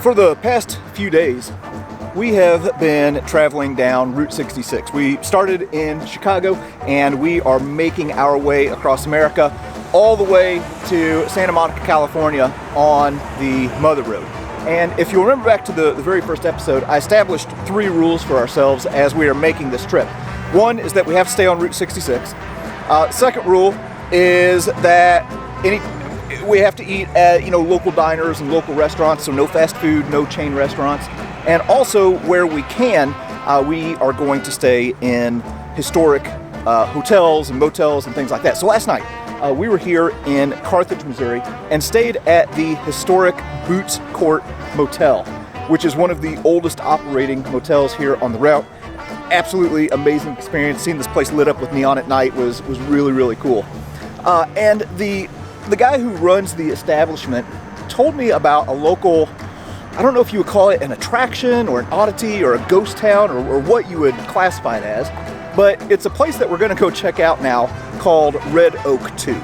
For the past few days, we have been traveling down Route 66. We started in Chicago and we are making our way across America all the way to Santa Monica, California on the Mother Road. And if you remember back to the very first episode, I established 3 rules for ourselves as we are making this trip. One is that we have to stay on Route 66. Second rule is that we have to eat at local diners and local restaurants, so no fast food, no chain restaurants. And also, where we can, we are going to stay in historic hotels and motels and things like that. So last night, we were here in Carthage, Missouri, and stayed at the historic Boots Court Motel, which is one of the oldest operating motels here on the route. Absolutely amazing experience. Seeing this place lit up with neon at night was really, really cool. And the guy who runs the establishment told me about a local, I don't know if you would call it an attraction or an oddity or a ghost town or what you would classify it as, but it's a place that we're going to go check out now called Red Oak 2.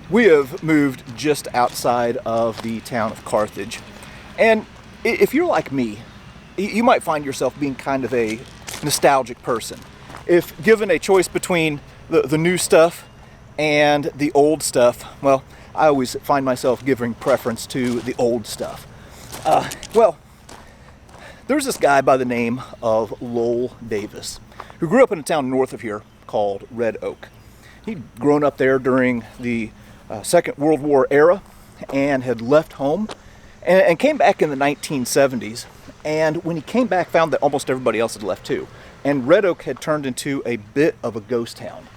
We have moved just outside of the town of Carthage, and if you're like me, you might find yourself being kind of a nostalgic person. If given a choice between the new stuff and the old stuff, well, I always find myself giving preference to the old stuff. Well, there's this guy by the name of Lowell Davis, who grew up in a town north of here called Red Oak. He'd grown up there during the Second World War era and had left home and came back in the 1970s. And when he came back, found that almost everybody else had left too. And Red Oak had turned into a bit of a ghost town.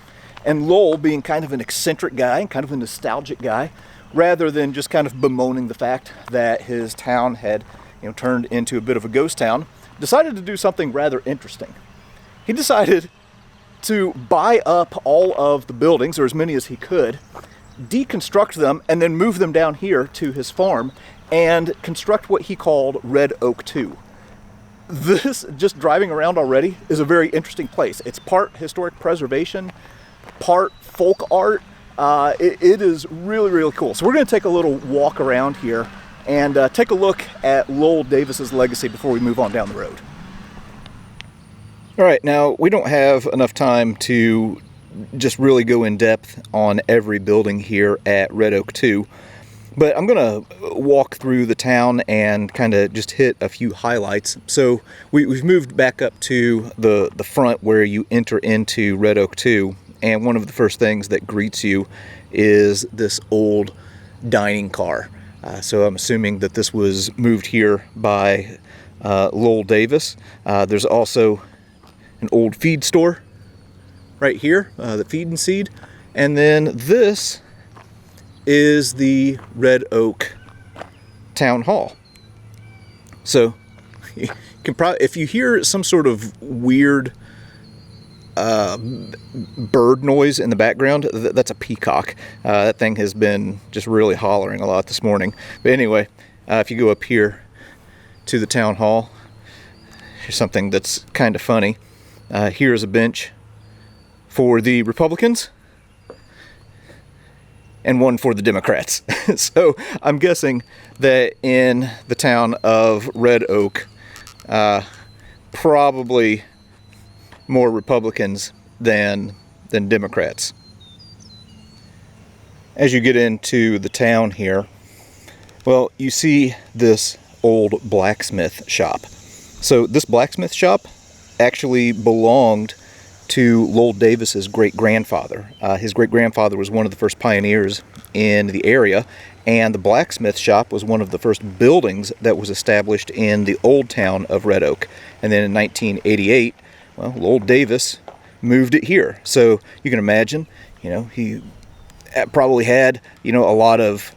And Lowell, being kind of an eccentric guy and kind of a nostalgic guy, rather than just kind of bemoaning the fact that his town had turned into a bit of a ghost town, decided to do something rather interesting. He decided to buy up all of the buildings, or as many as he could, deconstruct them, and then move them down here to his farm and construct what he called Red Oak 2. This, just driving around already, is a very interesting place. It's part historic preservation, part folk art. It is really, really cool. So we're going to take a little walk around here and take a look at Lowell Davis's legacy before we move on down the road. All right, now we don't have enough time to just really go in depth on every building here at Red Oak 2, but I'm gonna walk through the town and kind of just hit a few highlights. So we've moved back up to the front where you enter into Red Oak 2, and one of the first things that greets you is this old dining car. So I'm assuming that this was moved here by Lowell Davis. There's also an old feed store right here, the Feed and Seed. And then this is the Red Oak Town Hall. So you can probably, if you hear some sort of weird bird noise in the background, that's a peacock. That thing has been just really hollering a lot this morning. But anyway, if you go up here to the Town Hall, here's something that's kind of funny. Here's a bench for the Republicans and one for the Democrats. So I'm guessing that in the town of Red Oak, probably more Republicans than Democrats. As you get into the town here, well, you see this old blacksmith shop. So this blacksmith shop actually belonged to Lowell Davis's great-grandfather. His great-grandfather was one of the first pioneers in the area, and the blacksmith shop was one of the first buildings that was established in the old town of Red Oak. And then in 1988, well, Lowell Davis moved it here. So you can imagine, he probably had, a lot of,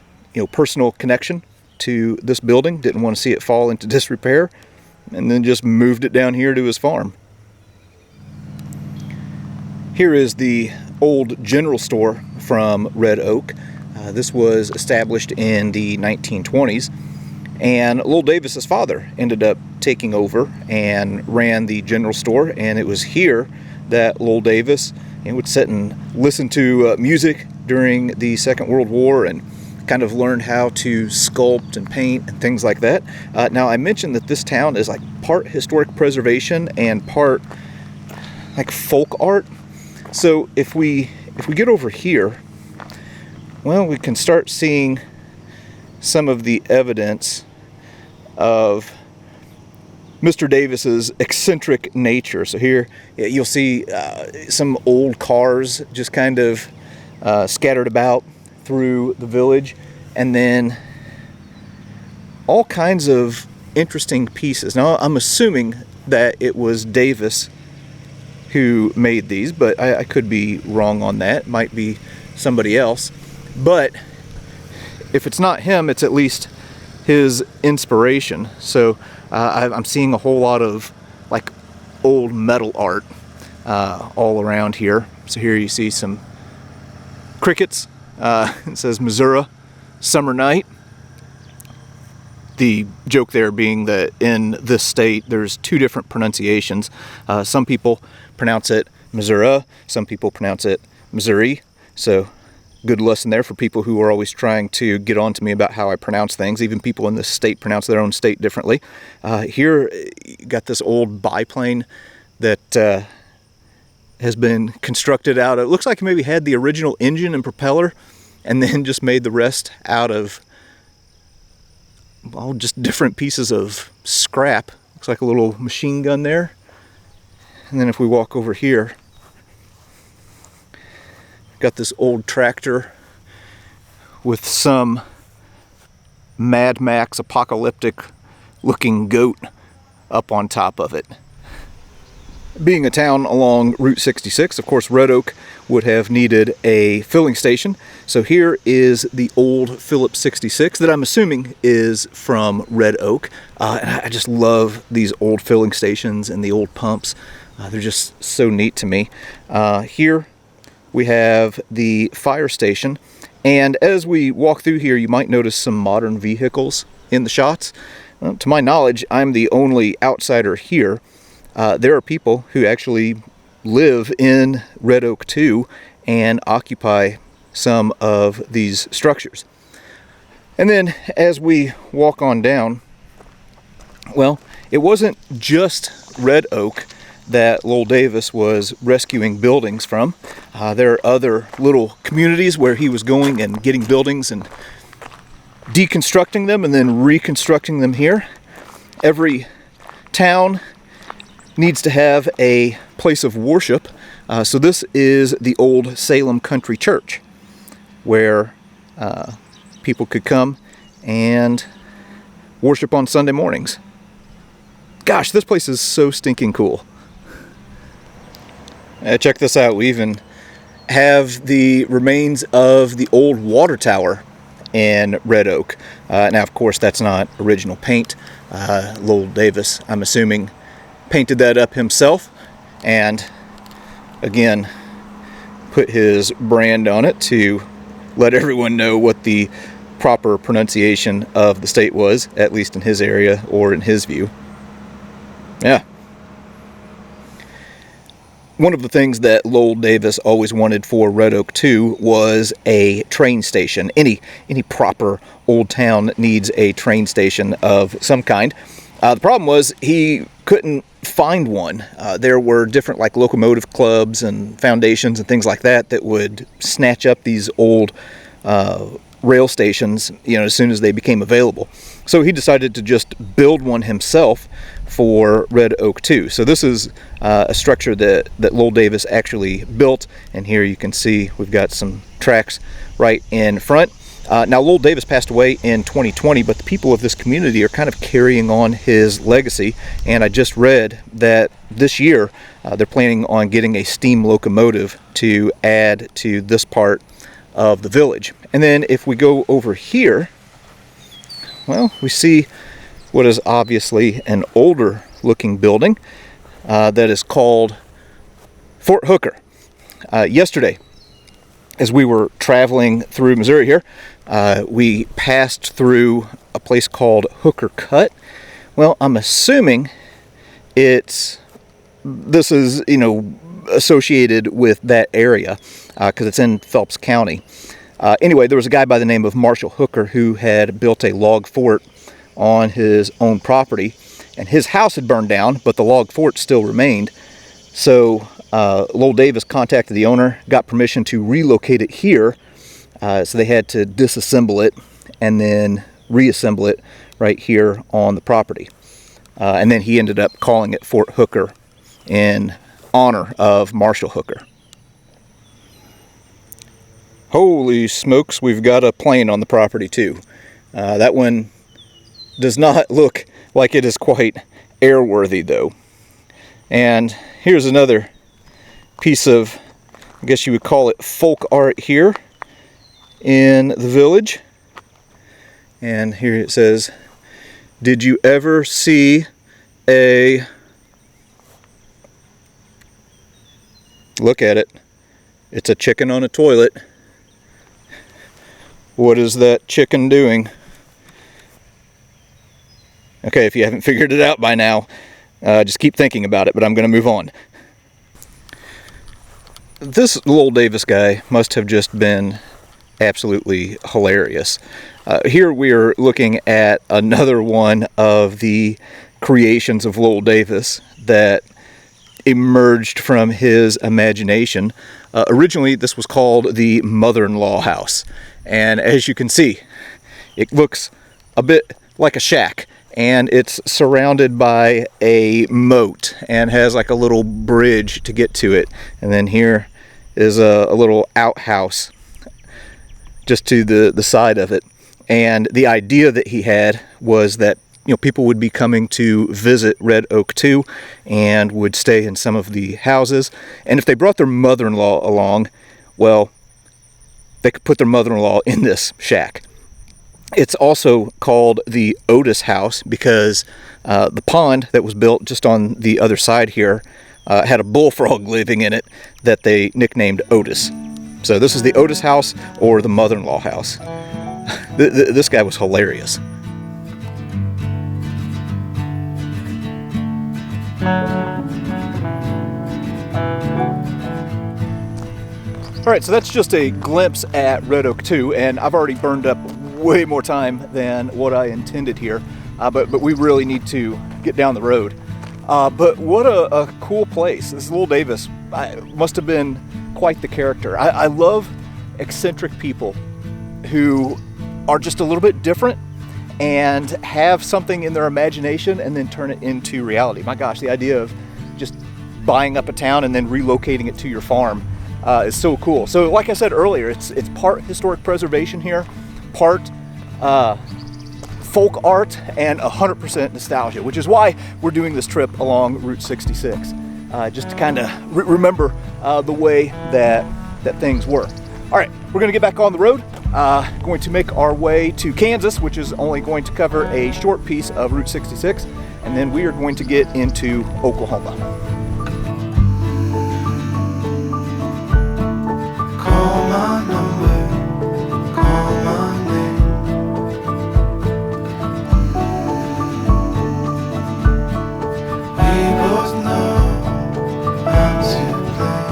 personal connection to this building, didn't want to see it fall into disrepair, and then just moved it down here to his farm. Here is the old general store from Red Oak. This was established in the 1920s, and Lowell Davis's father ended up taking over and ran the general store, and it was here that Lowell Davis would sit and listen to music during the Second World War and kind of learn how to sculpt and paint and things like that. Now, I mentioned that this town is like part historic preservation and part like folk art. So if we get over here, well, we can start seeing some of the evidence of Mr. Davis's eccentric nature. So here you'll see some old cars just kind of scattered about through the village, and then all kinds of interesting pieces. Now, I'm assuming that it was Davis who made these, but I could be wrong on that. It might be somebody else. But if it's not him, it's at least his inspiration. So I'm seeing a whole lot of like old metal art all around here. So here you see some crickets. It says Missouri summer night. The joke there being that in this state there's two different pronunciations. Some people pronounce it Missouri, some people pronounce it Missouri. So good lesson there for people who are always trying to get on to me about how I pronounce things. Even people in this state pronounce their own state differently. Here you got this old biplane that has been constructed out of, it looks like it maybe had the original engine and propeller and then just made the rest out of, well, just different pieces of scrap. Looks like a little machine gun there. And then if we walk over here, got this old tractor with some Mad Max apocalyptic looking goat up on top of it. Being a town along Route 66, of course, Red Oak would have needed a filling station. So here is the old Phillips 66 that I'm assuming is from Red Oak. And I just love these old filling stations and the old pumps. They're just so neat to me. Here we have the fire station. And as we walk through here, you might notice some modern vehicles in the shots. To my knowledge, I'm the only outsider here. There are people who actually live in Red Oak 2 and occupy some of these structures. And then as we walk on down, well, it wasn't just Red Oak that Lowell Davis was rescuing buildings from. There are other little communities where he was going and getting buildings and deconstructing them and then reconstructing them here. Every town needs to have a place of worship. So this is the old Salem Country Church, where people could come and worship on Sunday mornings. Gosh, this place is so stinking cool. Check this out. We even have the remains of the old water tower in Red Oak. Now, of course, that's not original paint. Lowell Davis, I'm assuming, painted that up himself and again put his brand on it to let everyone know what the proper pronunciation of the state was, at least in his area or in his view. Yeah. One of the things that Lowell Davis always wanted for Red Oak 2 was a train station. Any proper old town needs a train station of some kind. The problem was he couldn't find one. There were different like locomotive clubs and foundations and things like that that would snatch up these old rail stations, as soon as they became available. So he decided to just build one himself for Red Oak 2. So this is a structure that Lowell Davis actually built, and here you can see we've got some tracks right in front. Now, Lowell Davis passed away in 2020, but the people of this community are kind of carrying on his legacy, and I just read that this year they're planning on getting a steam locomotive to add to this part of the village. And then if we go over here, well, we see what is obviously an older looking building that is called Fort Hooker. Yesterday, as we were traveling through Missouri here, we passed through a place called Hooker Cut. Well, I'm assuming this is, associated with that area because it's in Phelps County. Anyway, there was a guy by the name of Marshall Hooker who had built a log fort on his own property, and his house had burned down, but the log fort still remained. So Lowell Davis contacted the owner, got permission to relocate it here. So they had to disassemble it and then reassemble it right here on the property. And then he ended up calling it Fort Hooker in honor of Marshall Hooker. Holy smokes, we've got a plane on the property too. That one does not look like it is quite airworthy though. And here's another piece of, I guess you would call it folk art here in the village. And here it says, "Did you ever see a..." Look at it. It's a chicken on a toilet. What is that chicken doing? Okay, if you haven't figured it out by now, just keep thinking about it, but I'm going to move on. This Lowell Davis guy must have just been absolutely hilarious. Here we are looking at another one of the creations of Lowell Davis that emerged from his imagination. Originally, this was called the mother-in-law house. And as you can see, it looks a bit like a shack. And it's surrounded by a moat and has like a little bridge to get to it. And then here is a little outhouse just to the side of it. And the idea that he had was that people would be coming to visit Red Oak 2 and would stay in some of the houses. And if they brought their mother-in-law along, well, they could put their mother-in-law in this shack. It's also called the Oddest house because the pond that was built just on the other side here had a bullfrog living in it that they nicknamed Otis. So this is the Otis house, or the mother-in-law house. This guy was hilarious. Alright, so that's just a glimpse at Red Oak 2, and I've already burned up way more time than what I intended here, but we really need to get down the road. But what a cool place. This Lowell Davis must have been quite the character. I love eccentric people who are just a little bit different and have something in their imagination and then turn it into reality. My gosh, the idea of just buying up a town and then relocating it to your farm is so cool. So like I said earlier, it's part historic preservation here, part folk art, and 100% nostalgia, which is why we're doing this trip along Route 66, just to kind of remember the way that things were. All right, we're going to get back on the road. Going to make our way to Kansas, which is only going to cover a short piece of Route 66, and then we are going to get into Oklahoma. Call my number, call my name. We both know I'm to blame.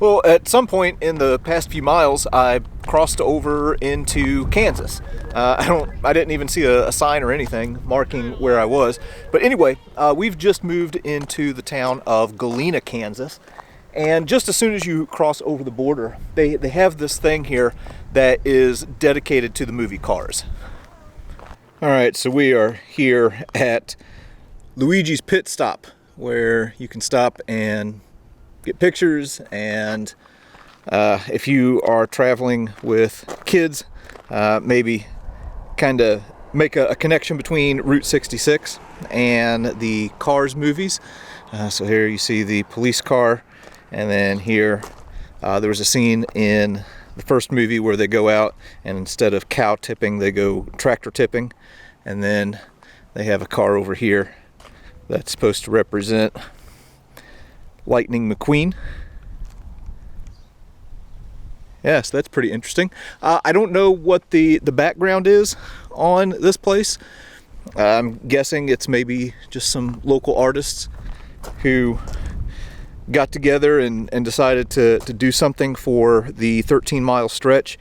Well, at some point in the past few miles, I crossed over into Kansas. I didn't even see a sign or anything marking where I was. But anyway, we've just moved into the town of Galena, Kansas. And just as soon as you cross over the border, they have this thing here that is dedicated to the movie Cars. All right, so we are here at Luigi's Pit Stop, where you can stop and get pictures, and if you are traveling with kids, maybe kind of make a connection between Route 66 and the Cars movies. So here you see the police car, and then here there was a scene in the first movie where they go out and instead of cow tipping they go tractor tipping, and then they have a car over here that's supposed to represent Lightning McQueen. Yes, that's pretty interesting. I don't know what the background is on this place. I'm guessing it's maybe just some local artists who got together and decided to do something for the 13-mile stretch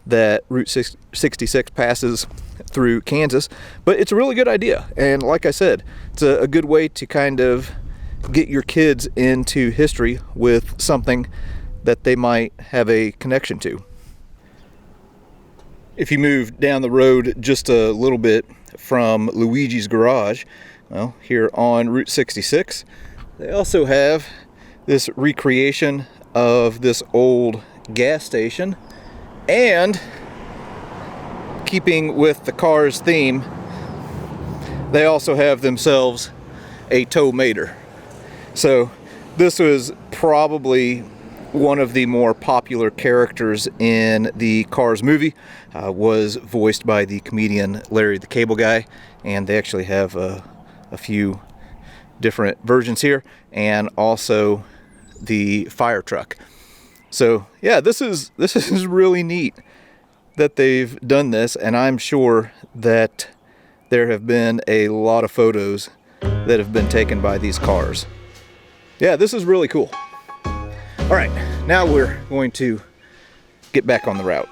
that Route 66 passes through Kansas. But it's a really good idea, and like I said, it's a good way to kind of get your kids into history with something that they might have a connection to. If you move down the road just a little bit from Luigi's Garage, well, here on Route 66, they also have this recreation of this old gas station, and keeping with the Cars theme, they also have themselves a tow mater. So this was probably one of the more popular characters in the Cars movie, was voiced by the comedian Larry the Cable Guy, and they actually have a few different versions here, and also the fire truck. So yeah, this is really neat that they've done this, and I'm sure that there have been a lot of photos that have been taken by these cars. Yeah, this is really cool. All right, now we're going to get back on the route.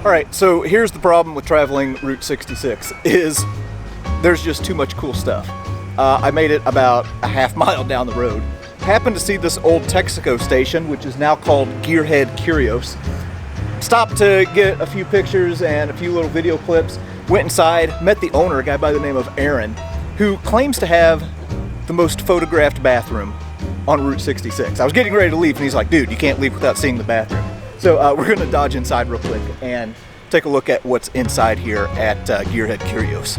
All right, so here's the problem with traveling Route 66 is there's just too much cool stuff. I made it about a half mile down the road. Happened to see this old Texaco station, which is now called Gearhead Curios. Stopped to get a few pictures and a few little video clips. Went inside, met the owner, a guy by the name of Aaron, who claims to have the most photographed bathroom on Route 66. I was getting ready to leave, and he's like, dude, you can't leave without seeing the bathroom. So we're gonna dodge inside real quick and take a look at what's inside here at Gearhead Curios.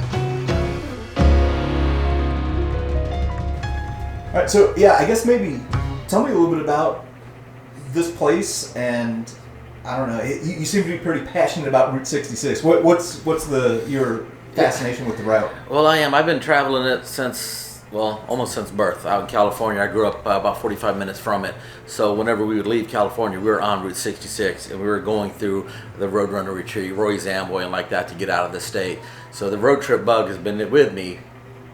All right, so yeah, I guess maybe tell me a little bit about this place, and I don't know, you seem to be pretty passionate about Route 66. What's your fascination with the route? Well, I am. I've been traveling it since, well, almost since birth. Out in California, I grew up about 45 minutes from it. So whenever we would leave California, we were on Route 66, and we were going through the Roadrunner Retreat, Roy's Amboy, and like that to get out of the state. So the road trip bug has been with me,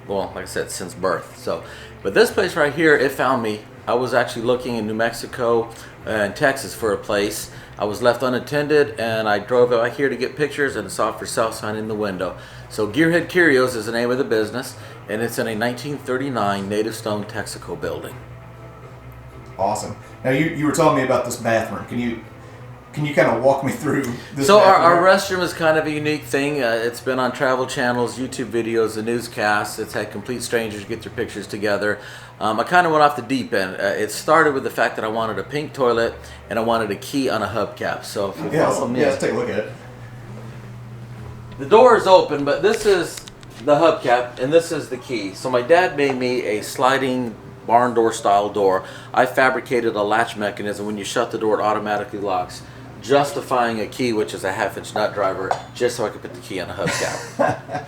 well, like I said, since birth. So, but this place right here, it found me. I was actually looking in New Mexico and Texas for a place. I was left unattended, and I drove out here to get pictures, and saw for sale sign in the window. So Gearhead Curios is the name of the business, and it's in a 1939 native stone Texaco building. Awesome. Now you were telling me about this bathroom. Can you kind of walk me through this? So our restroom is kind of a unique thing. It's been on travel channels, YouTube videos, the newscasts. It's had complete strangers get their pictures together. I kind of went off the deep end. It started with the fact that I wanted a pink toilet and I wanted a key on a hubcap. So if you follow me, let's take a look at it. The door is open, but this is the hubcap and this is the key. So my dad made me a sliding barn door style door. I fabricated a latch mechanism. When you shut the door, it automatically locks, justifying a key, which is a 1/2-inch nut driver, just so I could put the key on the hubcap.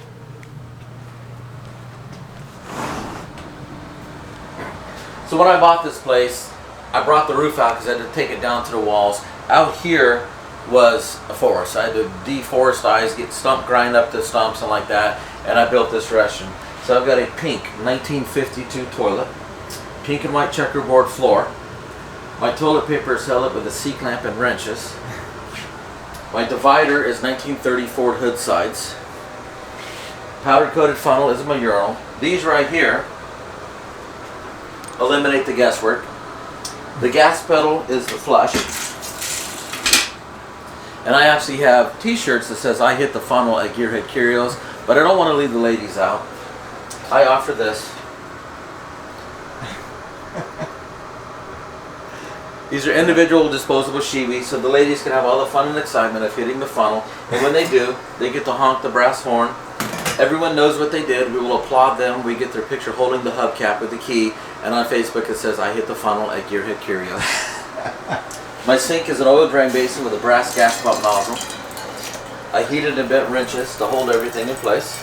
So when I bought this place, I brought the roof out because I had to take it down to the walls. Out here was a forest. I had to deforestize, get stump grind up the stumps and like that, and I built this restroom. So I've got a pink 1952 toilet, pink and white checkerboard floor. My toilet paper is held up with a C-clamp and wrenches. My divider is 1930 Ford hood sides. Powder coated funnel is my urinal. These right here eliminate the guesswork. The gas pedal is the flush. And I actually have t-shirts that says I hit the funnel at Gearhead Curios, but I don't want to leave the ladies out. I offer this. These are individual disposable Shiwis, so the ladies can have all the fun and excitement of hitting the funnel. And when they do, they get to honk the brass horn. Everyone knows what they did. We will applaud them. We get their picture holding the hubcap with the key. And on Facebook it says, I hit the funnel at Gearhead Curios. My sink is an oil drain basin with a brass gas pump nozzle. I heated and bent wrenches to hold everything in place.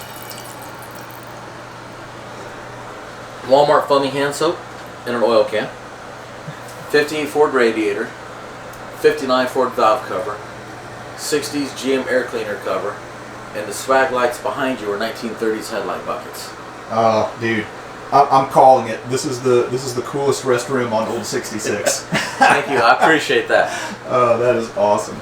Walmart foamy hand soap in an oil can. 58 Ford radiator, 59 Ford valve cover, 60s GM air cleaner cover, and the swag lights behind you are 1930s headlight buckets. Dude, I'm calling it. This is the coolest restroom on Old 66. Thank you, I appreciate that. That is awesome.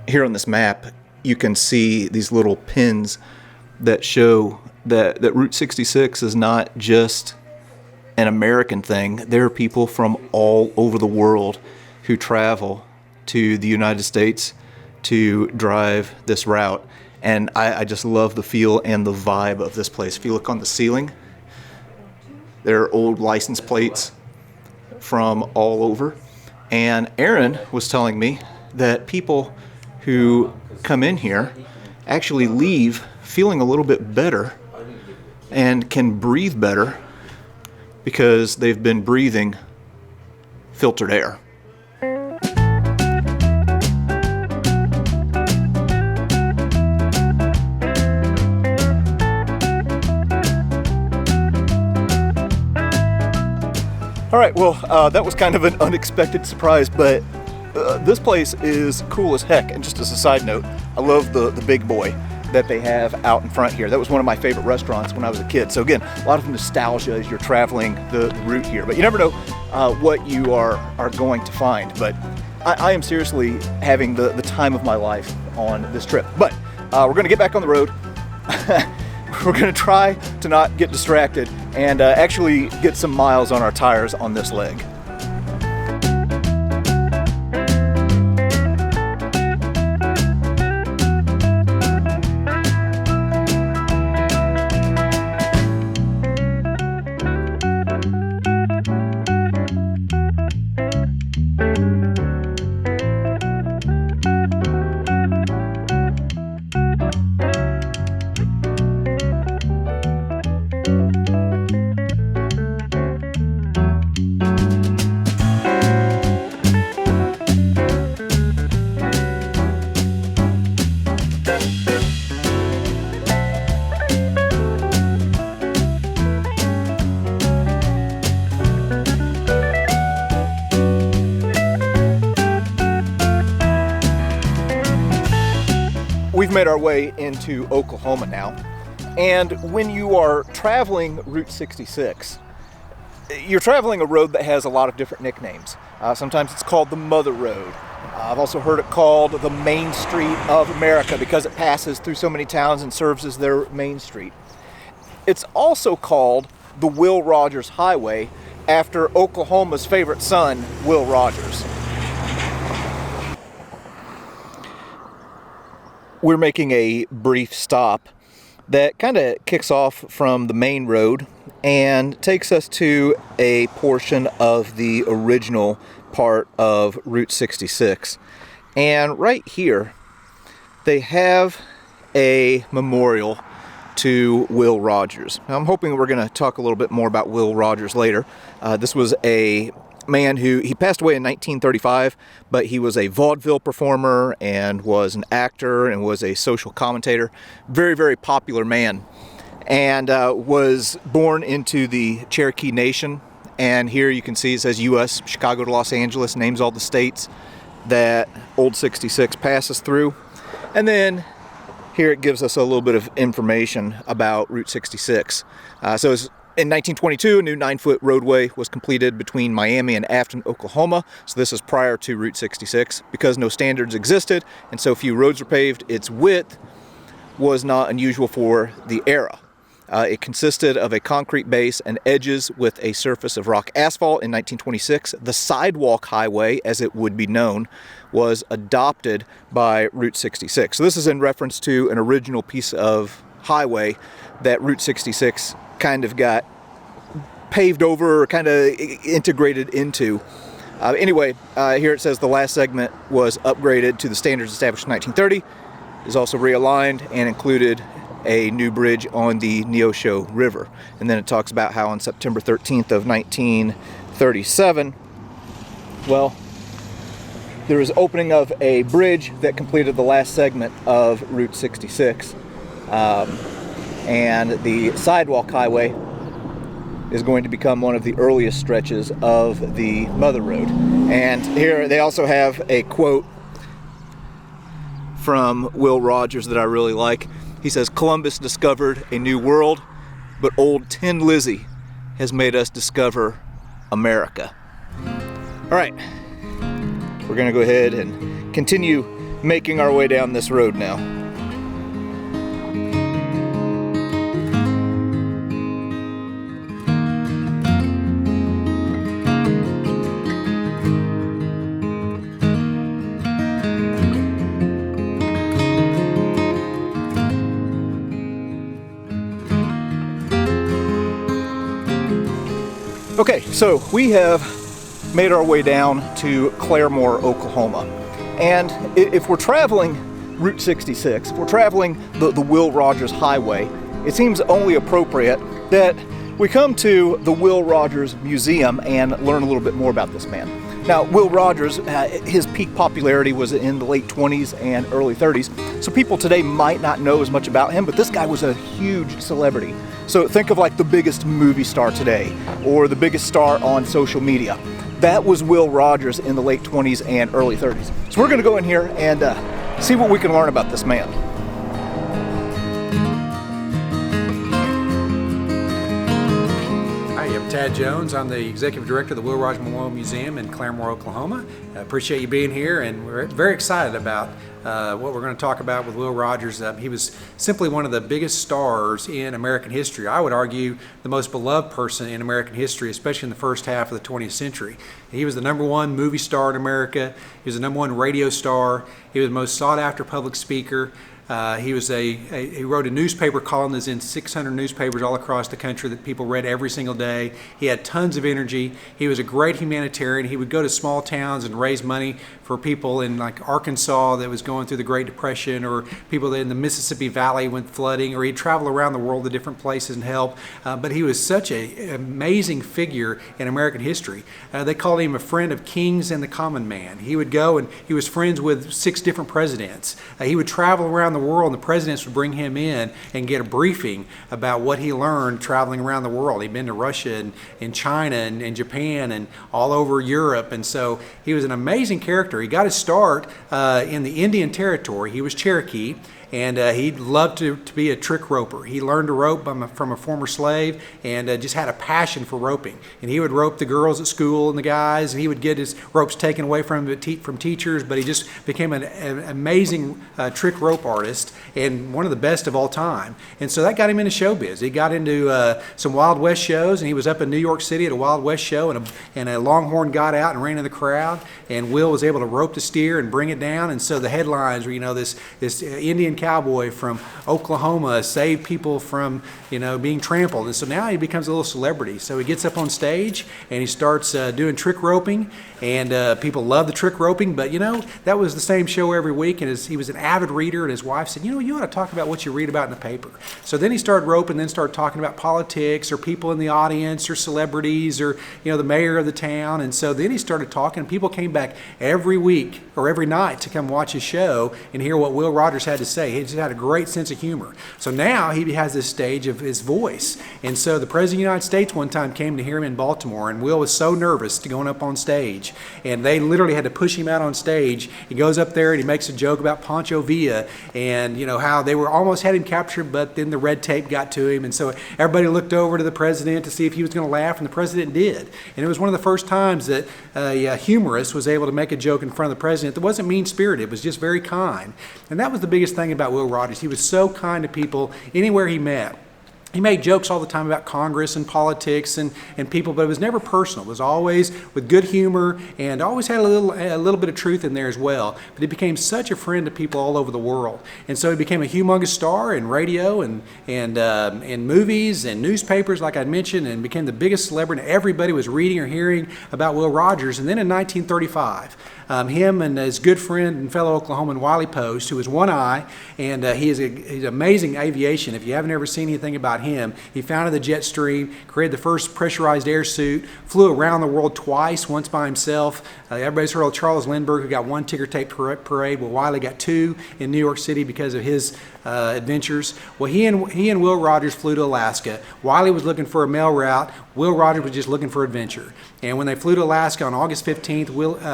Here on this map, you can see these little pins that show that Route 66 is not just an American thing. There are people from all over the world who travel to the United States to drive this route. And I just love the feel and the vibe of this place. If you look on the ceiling, there are old license plates from all over. And Aaron was telling me that people who come in here actually leave feeling a little bit better and can breathe better because they've been breathing filtered air. All right, well, that was kind of an unexpected surprise, but this place is cool as heck. And just as a side note, I love the big boy that they have out in front here. That was one of my favorite restaurants when I was a kid. So again, a lot of nostalgia as you're traveling the route here, but you never know what you are going to find. But I am seriously having the time of my life on this trip. But we're gonna get back on the road. We're gonna try to not get distracted and actually get some miles on our tires on this leg. We've made our way into Oklahoma now, and when you are traveling Route 66, you're traveling a road that has a lot of different nicknames. Sometimes it's called the Mother Road. I've also heard it called the Main Street of America because it passes through so many towns and serves as their main street. It's also called the Will Rogers Highway after Oklahoma's favorite son, Will Rogers. We're making a brief stop that kind of kicks off from the main road and takes us to a portion of the original part of Route 66. And right here, they have a memorial to Will Rogers. Now, I'm hoping we're going to talk a little bit more about Will Rogers later. This was a man who, he passed away in 1935, but he was a vaudeville performer and was an actor and was a social commentator. Very, very popular man, and was born into the Cherokee Nation. And here you can see it says U.S., Chicago to Los Angeles, names all the states that Old 66 passes through. And then here it gives us a little bit of information about Route 66. In 1922, a new 9-foot roadway was completed between Miami and Afton, Oklahoma. So this is prior to Route 66. Because no standards existed and so few roads were paved, its width was not unusual for the era. It consisted of a concrete base and edges with a surface of rock asphalt in 1926. The sidewalk highway, as it would be known, was adopted by Route 66. So this is in reference to an original piece of highway that Route 66 kind of got paved over, or kind of integrated into. Anyway, here it says the last segment was upgraded to the standards established in 1930. It is also realigned and included a new bridge on the Neosho River. And then it talks about how on September 13th of 1937, well, there was opening of a bridge that completed the last segment of Route 66. And the sidewalk highway is going to become one of the earliest stretches of the Mother Road. And here they also have a quote from Will Rogers that I really like. He says, "Columbus discovered a new world, but old Tin Lizzie has made us discover America." All right, we're gonna go ahead and continue making our way down this road now. Okay, so we have made our way down to Claremore, Oklahoma. And if we're traveling Route 66, if we're traveling the Will Rogers Highway, it seems only appropriate that we come to the Will Rogers Museum and learn a little bit more about this man. Now, Will Rogers, his peak popularity was in the late 20s and early 30s, so people today might not know as much about him, but this guy was a huge celebrity. So think of like the biggest movie star today, or the biggest star on social media. That was Will Rogers in the late 20s and early 30s. So we're gonna go in here and see what we can learn about this man. Hi, I'm Tad Jones. I'm the Executive Director of the Will Rogers Memorial Museum in Claremore, Oklahoma. I appreciate you being here, and we're very excited about what we're going to talk about with Will Rogers. He was simply one of the biggest stars in American history. I would argue the most beloved person in American history, especially in the first half of the 20th century. He was the #1 movie star in America. He was the #1 radio star. He was the most sought after public speaker. He wrote a newspaper column that's in 600 newspapers all across the country that people read every single day. He had tons of energy. He was a great humanitarian. He would go to small towns and raise money for people in like Arkansas that was going through the Great Depression, or people in the Mississippi Valley went flooding, or he'd travel around the world to different places and help. But he was such an amazing figure in American history. They called him a friend of kings and the common man. He would go and he was friends with 6 different presidents. He would travel around the world, and the presidents would bring him in and get a briefing about what he learned traveling around the world. He'd been to Russia and China and Japan and all over Europe, and so he was an amazing character. He got his start in the Indian Territory. He was Cherokee, and he loved to be a trick roper. He learned to rope from a former slave, and just had a passion for roping. And he would rope the girls at school and the guys, and he would get his ropes taken away from teachers, but he just became an amazing trick rope artist, and one of the best of all time. And so that got him into showbiz. He got into some Wild West shows, and he was up in New York City at a Wild West show, and a longhorn got out and ran in the crowd, and Will was able to rope the steer and bring it down. And so the headlines were, this Indian cowboy from Oklahoma saved people from being trampled. And so now he becomes a little celebrity. So he gets up on stage and he starts doing trick roping, and people love the trick roping. But that was the same show every week, and he was an avid reader, and his wife said, you ought to talk about what you read about in the paper. So then he started roping, then started talking about politics or people in the audience or celebrities or the mayor of the town. And so then he started talking, and people came back every week or every night to come watch his show and hear what Will Rogers had to say. He just had a great sense of humor. So now he has this stage of his voice. And so the President of the United States one time came to hear him in Baltimore, and Will was so nervous to going up on stage. And they literally had to push him out on stage. He goes up there and he makes a joke about Pancho Villa, and how they were almost had him captured, but then the red tape got to him. And so everybody looked over to the president to see if he was going to laugh, and the president did. And it was one of the first times that a humorist was able to make a joke in front of the president that wasn't mean-spirited. It was just very kind. And that was the biggest thing about Will Rogers. He was so kind to people anywhere he met. He made jokes all the time about Congress and politics and people, but it was never personal. It was always with good humor and always had a little bit of truth in there as well. But he became such a friend to people all over the world. And so he became a humongous star in radio and movies and newspapers, like I mentioned, and became the biggest celebrity. Everybody was reading or hearing about Will Rogers. And then in 1935, him and his good friend and fellow Oklahoman Wiley Post, who has one eye, and he's amazing aviation. If you haven't ever seen anything about him, he founded the jet stream, created the first pressurized air suit, flew around the world twice, once by himself. Everybody's heard of Charles Lindbergh, who got one ticker tape parade. Well, Wiley got two in New York City because of his adventures. Well, he and Will Rogers flew to Alaska. Wiley was looking for a mail route. Will Rogers was just looking for adventure. And when they flew to Alaska on August 15th,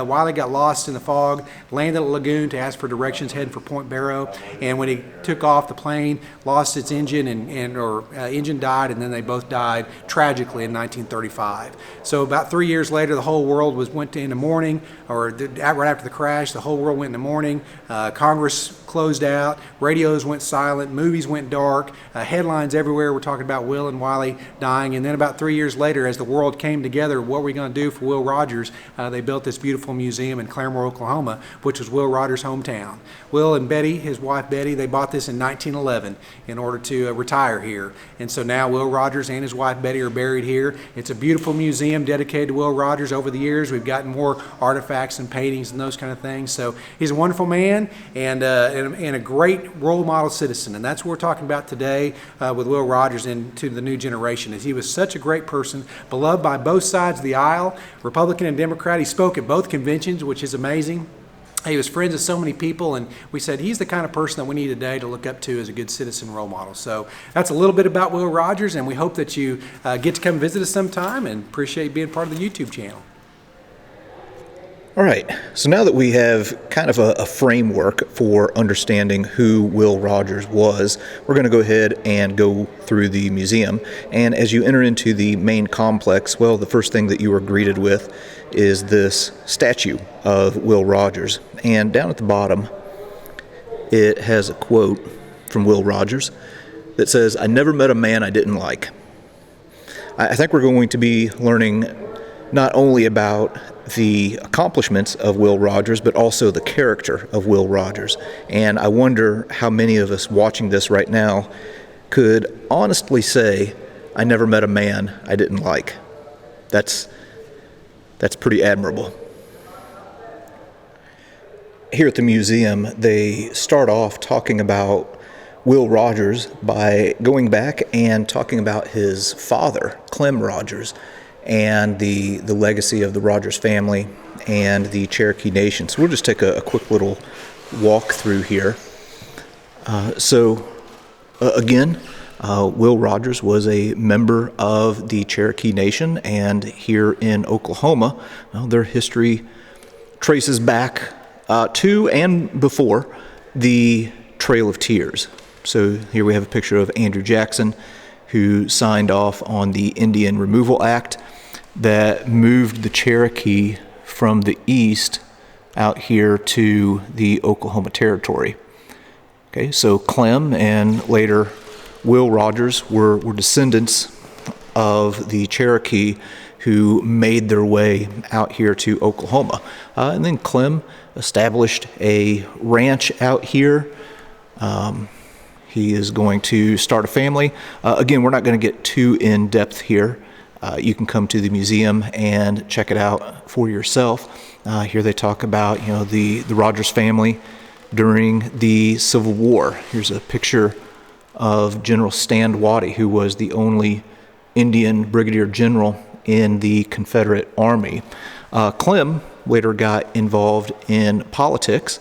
Wiley got lost in the fog, landed at a lagoon to ask for directions heading for Point Barrow. And when he took off, the plane lost its engine engine died, and then they both died tragically in 1935. So about 3 years later, the whole world went into mourning, right after the crash, the whole world went into mourning. Congress closed out, radios went silent, movies went dark, headlines everywhere were talking about Will and Wiley dying. And then about 3 years later, as the world came together, what were we going to do for Will Rogers? They built this beautiful museum in Claremore, Oklahoma, which was Will Rogers' hometown. Will and Betty, his wife Betty, they bought this in 1911 in order to retire here. And so now Will Rogers and his wife Betty are buried here. It's a beautiful museum dedicated to Will Rogers. Over the years, we've gotten more artifacts and paintings and those kind of things. So he's a wonderful man and a great role model citizen. And that's what we're talking about today with Will Rogers and to the new generation. Is he was such a great person, beloved by both sides of the aisle, Republican and Democrat. He spoke at both conventions, which is amazing. He was friends with so many people, and we said he's the kind of person that we need today to look up to as a good citizen role model. So that's a little bit about Will Rogers, and we hope that you get to come visit us sometime, and appreciate being part of the YouTube channel. All right, so now that we have kind of a framework for understanding who Will Rogers was, we're going to go ahead and go through the museum. And as you enter into the main complex, well, the first thing that you are greeted with is this statue of Will Rogers. And down at the bottom, it has a quote from Will Rogers that says, "I never met a man I didn't like." I think we're going to be learning not only about the accomplishments of Will Rogers, but also the character of Will Rogers. And I wonder how many of us watching this right now could honestly say, "I never met a man I didn't like." That's pretty admirable. Here at the museum, they start off talking about Will Rogers by going back and talking about his father, Clem Rogers, and the legacy of the Rogers family and the Cherokee Nation. So we'll just take a quick little walk through here. Again, Will Rogers was a member of the Cherokee Nation, and here in Oklahoma, their history traces back to and before the Trail of Tears. So here we have a picture of Andrew Jackson, who signed off on the Indian Removal Act that moved the Cherokee from the east out here to the Oklahoma Territory. Okay, so Clem and later Will Rogers were descendants of the Cherokee who made their way out here to Oklahoma. And then Clem established a ranch out here. He is going to start a family. Again, we're not going to get too in-depth here. You can come to the museum and check it out for yourself. Here they talk about, the Rogers family during the Civil War. Here's a picture of General Stand Watie, who was the only Indian brigadier general in the Confederate Army. Clem later got involved in politics.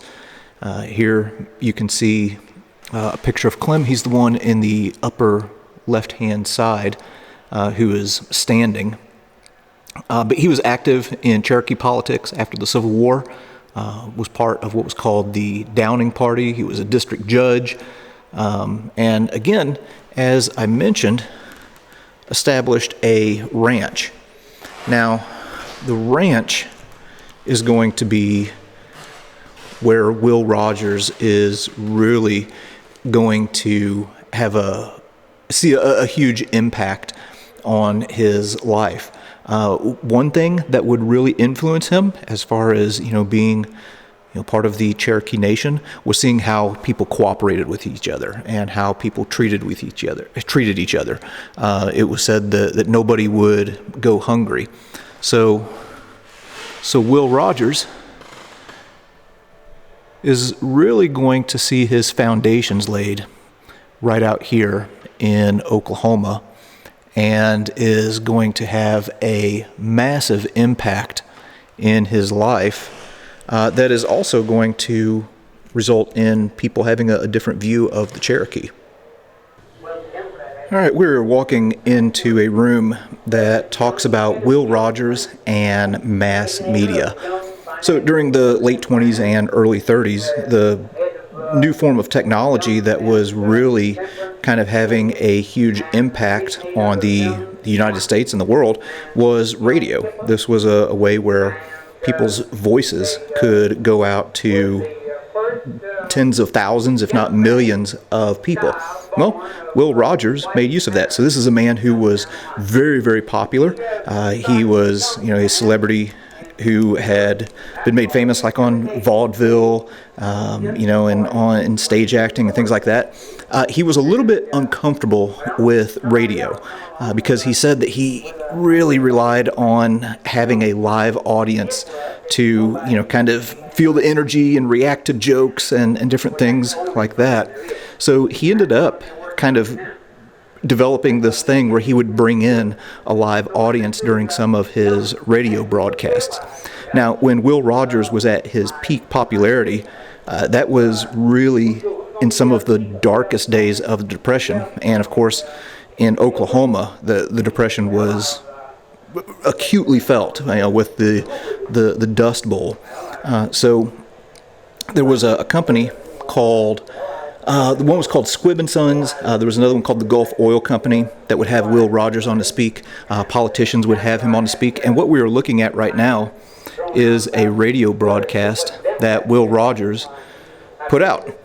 Here you can see a picture of Clem. He's the one in the upper left-hand side who is standing. But he was active in Cherokee politics after the Civil War, was part of what was called the Downing Party. He was a district judge. And again, as I mentioned, established a ranch. Now, the ranch is going to be where Will Rogers is really going to have a see a huge impact on his life. One thing that would really influence him, as far as being part of the Cherokee Nation, was seeing how people cooperated with each other and how people treated each other. It was said that nobody would go hungry. So Will Rogers is really going to see his foundations laid right out here in Oklahoma, and is going to have a massive impact in his life that is also going to result in people having a different view of the Cherokee. All right, we're walking into a room that talks about Will Rogers and mass media. So during the late 20s and early 30s, the new form of technology that was really kind of having a huge impact on the United States and the world was radio. This was a way where people's voices could go out to tens of thousands, if not millions of people. Well, Will Rogers made use of that. So this is a man who was very, very popular. He was, a celebrity who had been made famous like on vaudeville, and on stage acting and things like that. He was a little bit uncomfortable with radio because he said that he really relied on having a live audience to, kind of feel the energy and react to jokes and different things like that. So he ended up kind of developing this thing where he would bring in a live audience during some of his radio broadcasts. Now, when Will Rogers was at his peak popularity, that was really in some of the darkest days of the Depression. And of course, in Oklahoma, the Depression was acutely felt, with the Dust Bowl. So there was a company called the one was called Squibb and Sons. There was another one called the Gulf Oil Company that would have Will Rogers on to speak. Politicians would have him on to speak. And what we are looking at right now is a radio broadcast that Will Rogers put out.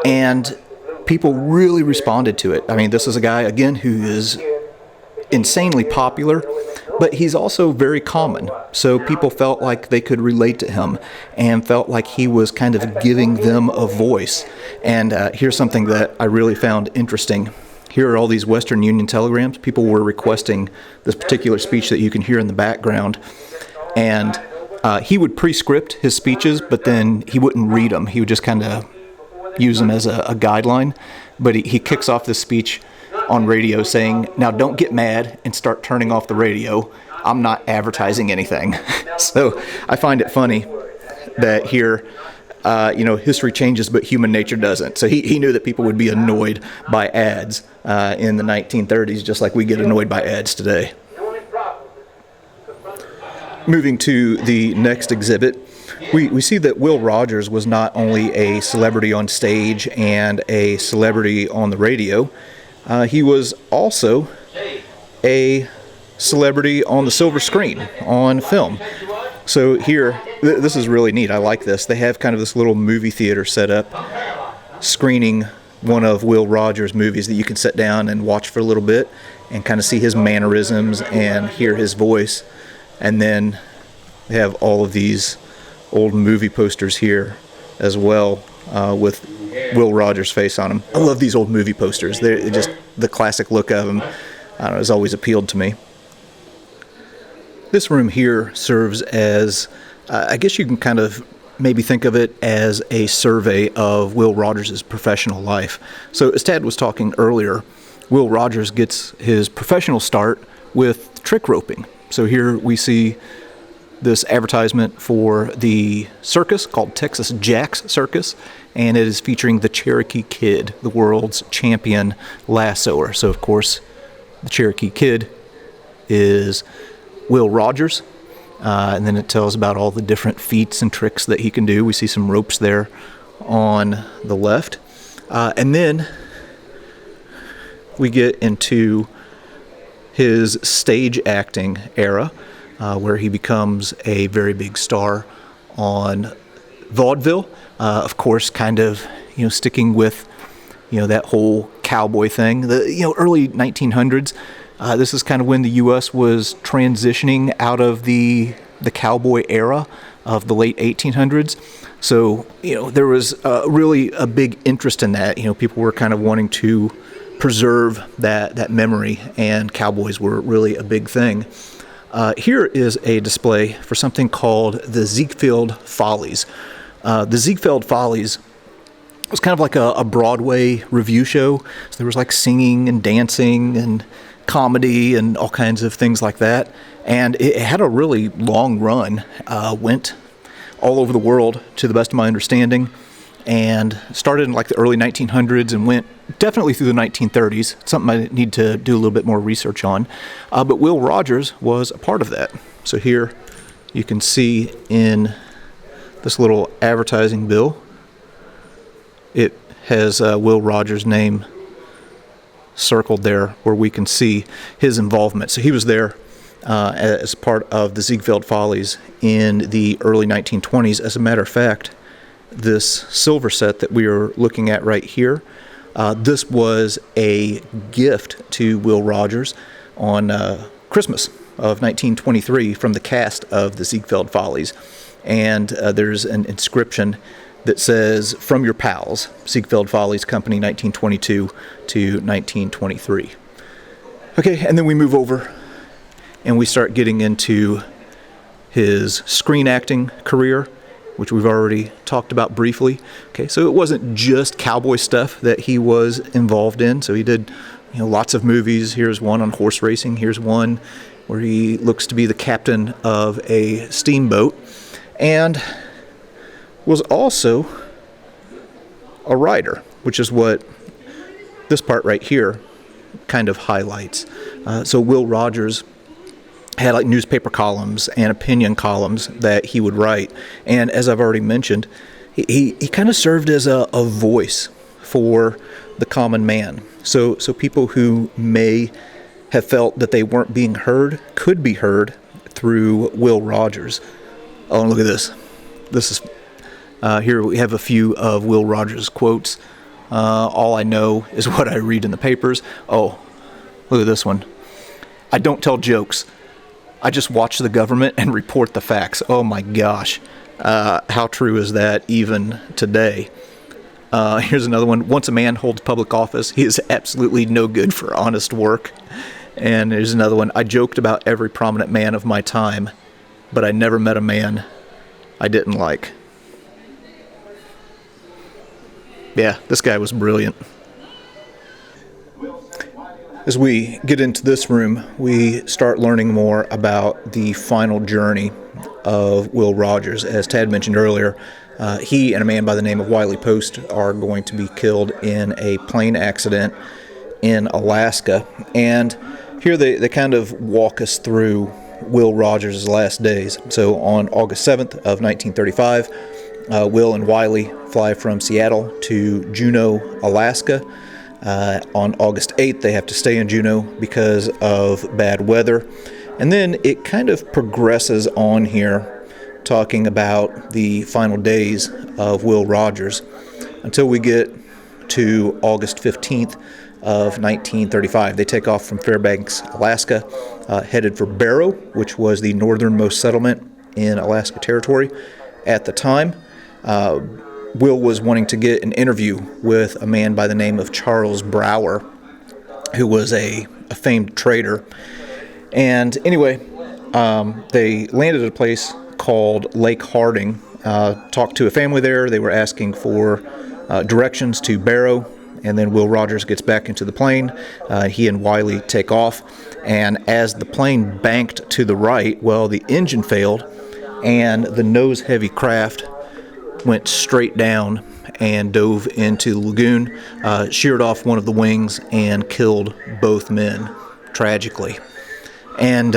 And people really responded to it. I mean, this is a guy, again, who is insanely popular, but he's also very common. So people felt like they could relate to him and felt like he was kind of giving them a voice. And here's something that I really found interesting. Here are all these Western Union telegrams. People were requesting this particular speech that you can hear in the background. And he would pre-script his speeches, but then he wouldn't read them. He would just kind of use them as a guideline. But he kicks off this speech on radio saying, "Now don't get mad and start turning off the radio. I'm not advertising anything." So I find it funny that here, history changes, but human nature doesn't. So he knew that people would be annoyed by ads in the 1930s, just like we get annoyed by ads today. Moving to the next exhibit, we see that Will Rogers was not only a celebrity on stage and a celebrity on the radio, he was also a celebrity on the silver screen, on film. So here, this is really neat. I like this. They have kind of this little movie theater set up, screening one of Will Rogers' movies that you can sit down and watch for a little bit and kind of see his mannerisms and hear his voice. And then they have all of these old movie posters here as well, with Will Rogers' face on them. I love these old movie posters. They're just the classic look of them. I don't know, has always appealed to me. This room here serves as, I guess you can kind of maybe think of it as a survey of Will Rogers' professional life. So as Tad was talking earlier, Will Rogers gets his professional start with trick roping. So here we see this advertisement for the circus called Texas Jack's Circus, and it is featuring the Cherokee Kid, the world's champion lassoer. So of course, the Cherokee Kid is Will Rogers, and then it tells about all the different feats and tricks that he can do. We see some ropes there on the left, and then we get into his stage acting era, where he becomes a very big star on vaudeville. Of course, kind of, sticking with, that whole cowboy thing. The early 1900s. This is kind of when the U.S. was transitioning out of the cowboy era of the late 1800s. So there was really a big interest in that. People were kind of wanting to preserve that memory, and cowboys were really a big thing. Here is a display for something called the Ziegfeld Follies. The Ziegfeld Follies was kind of like a Broadway review show. So there was like singing and dancing and comedy and all kinds of things like that. And it had a really long run, went all over the world to the best of my understanding, and started in like the early 1900s and went definitely through the 1930s. It's something I need to do a little bit more research on. But Will Rogers was a part of that. So here you can see in this little advertising bill, it has Will Rogers' name circled there where we can see his involvement. So he was there as part of the Ziegfeld Follies in the early 1920s. As a matter of fact, this silver set that we are looking at right here, this was a gift to Will Rogers on Christmas of 1923 from the cast of the Ziegfeld Follies. And there's an inscription that says, "From your pals, Ziegfeld Follies Company, 1922 to 1923. Okay, and then we move over and we start getting into his screen acting career, which we've already talked about briefly. Okay, so it wasn't just cowboy stuff that he was involved in. So he did lots of movies. Here's one on horse racing. Here's one where he looks to be the captain of a steamboat, and was also a writer, which is what this part right here kind of highlights. So Will Rogers had like newspaper columns and opinion columns that he would write, and as I've already mentioned, he kind of served as a voice for the common man. So people who may have felt that they weren't being heard could be heard through Will Rogers. Oh, and look at this. This is here we have a few of Will Rogers' quotes. All I know is what I read in the papers. Oh, look at this one. I don't tell jokes. I just watch the government and report the facts. Oh my gosh. How true is that even today? Here's another one. Once a man holds public office, he is absolutely no good for honest work. And there's another one. I joked about every prominent man of my time, but I never met a man I didn't like. Yeah, this guy was brilliant. As we get into this room, we start learning more about the final journey of Will Rogers. As Tad mentioned earlier, he and a man by the name of Wiley Post are going to be killed in a plane accident in Alaska. And here they kind of walk us through Will Rogers' last days. So on August 7th of 1935, Will and Wiley fly from Seattle to Juneau, Alaska. On August 8th, they have to stay in Juneau because of bad weather. And then it kind of progresses on here, talking about the final days of Will Rogers, until we get to August 15th of 1935. They take off from Fairbanks, Alaska, headed for Barrow, which was the northernmost settlement in Alaska Territory at the time. Will was wanting to get an interview with a man by the name of Charles Brower, who was a famed trader. And anyway, they landed at a place called Lake Harding, talked to a family there. They were asking for directions to Barrow, and then Will Rogers gets back into the plane. He and Wiley take off, and as the plane banked to the right, well, the engine failed, and the nose-heavy craft went straight down and dove into the lagoon, sheared off one of the wings, and killed both men tragically. And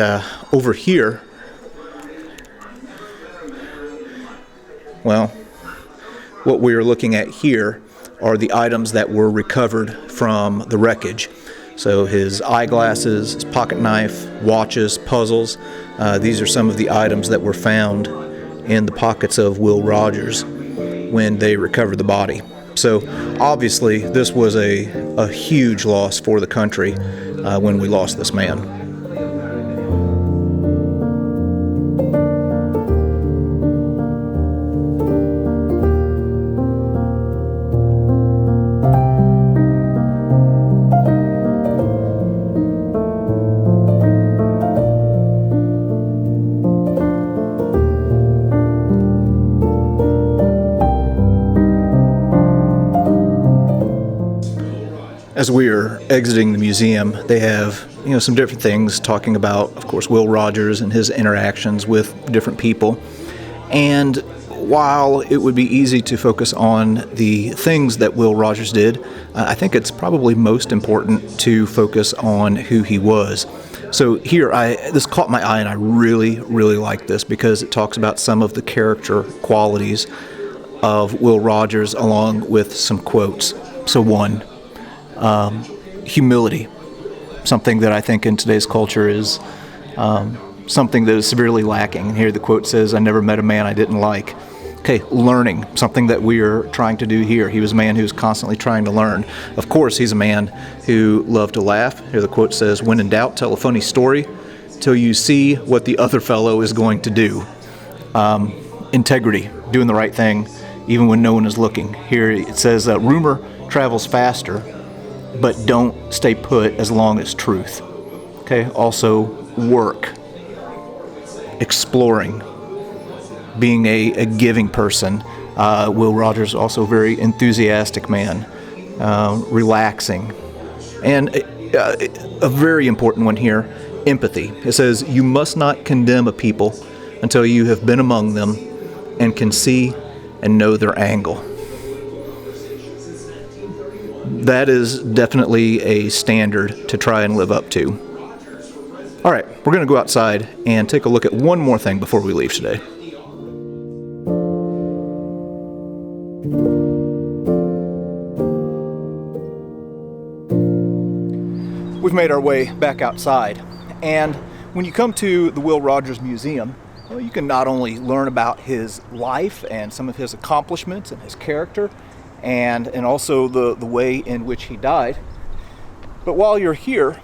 over here, well, what we are looking at here are the items that were recovered from the wreckage. So his eyeglasses, his pocket knife, watches, puzzles. These are some of the items that were found in the pockets of Will Rogers when they recovered the body. So obviously this was a huge loss for the country when we lost this man. As we are exiting the museum, they have some different things talking about, of course, Will Rogers and his interactions with different people. And while it would be easy to focus on the things that Will Rogers did, I think it's probably most important to focus on who he was. So here, this caught my eye, and I really, really like this because it talks about some of the character qualities of Will Rogers along with some quotes. So one, humility, something that I think in today's culture is something that is severely lacking. And here the quote says, "I never met a man I didn't like." Okay, learning, something that we are trying to do here. He was a man who's constantly trying to learn. Of course, he's a man who loved to laugh. Here the quote says, "When in doubt, tell a funny story till you see what the other fellow is going to do." Integrity, doing the right thing even when no one is looking. Here it says, "Rumor travels faster, but don't stay put as long as truth." Okay, also work, exploring, being a giving person. Will Rogers, also a very enthusiastic man, relaxing. And a very important one here, empathy. It says, "You must not condemn a people until you have been among them and can see and know their angle." That is definitely a standard to try and live up to. All right, we're going to go outside and take a look at one more thing before we leave today. We've made our way back outside, and when you come to the Will Rogers Museum, well, you can not only learn about his life and some of his accomplishments and his character, and also the way in which he died. But while you're here,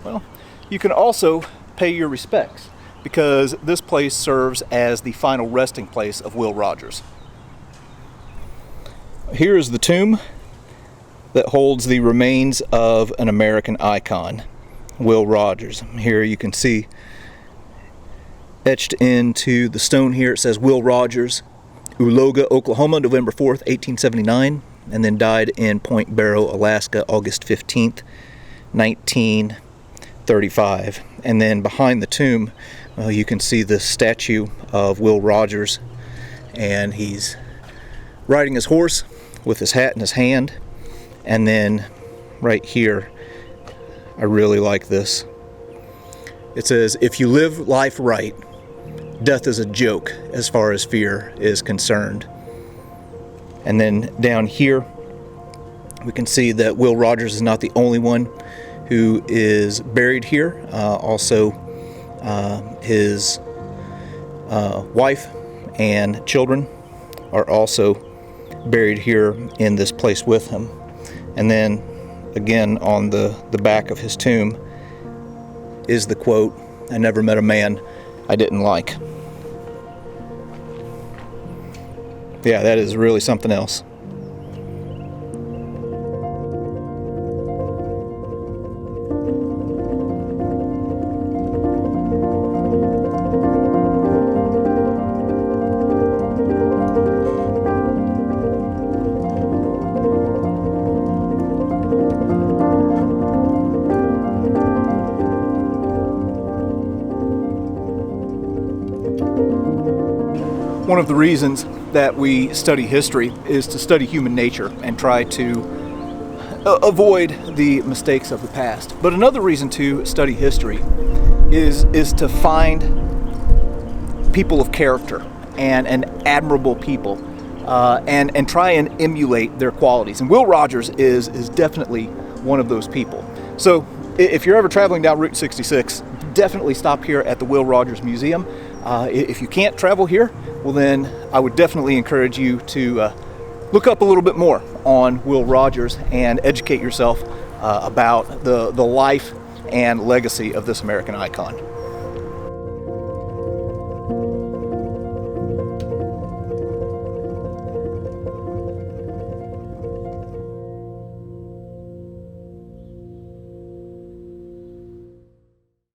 well, you can also pay your respects, because this place serves as the final resting place of Will Rogers. Here is the tomb that holds the remains of an American icon, Will Rogers. Here you can see etched into the stone here, it says Will Rogers, Uloga, Oklahoma, November 4th, 1879, and then died in Point Barrow, Alaska, August 15th, 1935. And then behind the tomb, you can see the statue of Will Rogers, and he's riding his horse with his hat in his hand. And then right here, I really like this. It says, "If you live life right, death is a joke as far as fear is concerned." And then down here, we can see that Will Rogers is not the only one who is buried here. Also, his wife and children are also buried here in this place with him. And then again on the back of his tomb is the quote, "I never met a man I didn't like." Yeah, that is really something else. One of the reasons that we study history is to study human nature and try to avoid the mistakes of the past. But another reason to study history is to find people of character and admirable people and try and emulate their qualities. And Will Rogers is definitely one of those people. So if you're ever traveling down Route 66, definitely stop here at the Will Rogers Museum. If you can't travel here, well then I would definitely encourage you to look up a little bit more on Will Rogers and educate yourself about the life and legacy of this American icon.